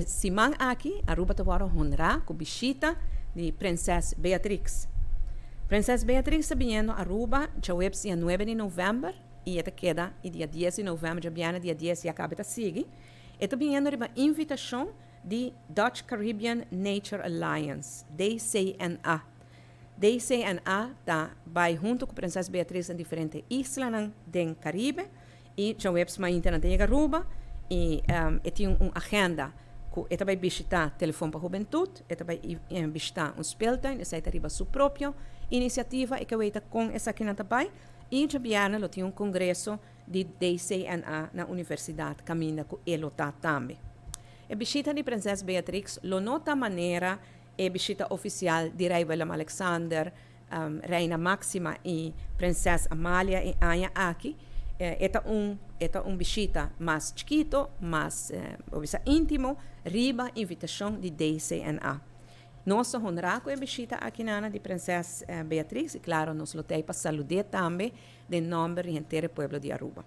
Simang aqui, Aruba Tawara honra com visita de Princesa Beatrix. Princesa Beatrix está vindo a Aruba, dia 9 de novembro, e esta queda, e dia 10 de novembro, já viene dia 10 e acaba de seguir. Está vindo uma invitação de Dutch Caribbean Nature Alliance, DCNA. DCNA vai junto com a Princesa Beatrix em diferentes islas do Caribe, e já webs mais internet em Aruba, e tem uma agenda. Esta vai visitar Telefone para a Juventude, esta vai visitar um speeltuin, essa arriba sua própria iniciativa, e que vai com essa aqui também. E já viene, tem um congresso de DCNA na Universidade Caminha com ele também. A visita de Princesa Beatrix, lo nota maneira, é visita oficial de Rei Willem Alexander, Reina Máxima e Princesa Amália e Anya aqui. Esta visita mais chiquito, mais íntimo, riba invitação de DCNA. Nós honramos a visita aqui na de Princesa Beatrix e, claro, nós lotei para saludar também de nome do inteiro povo de Aruba.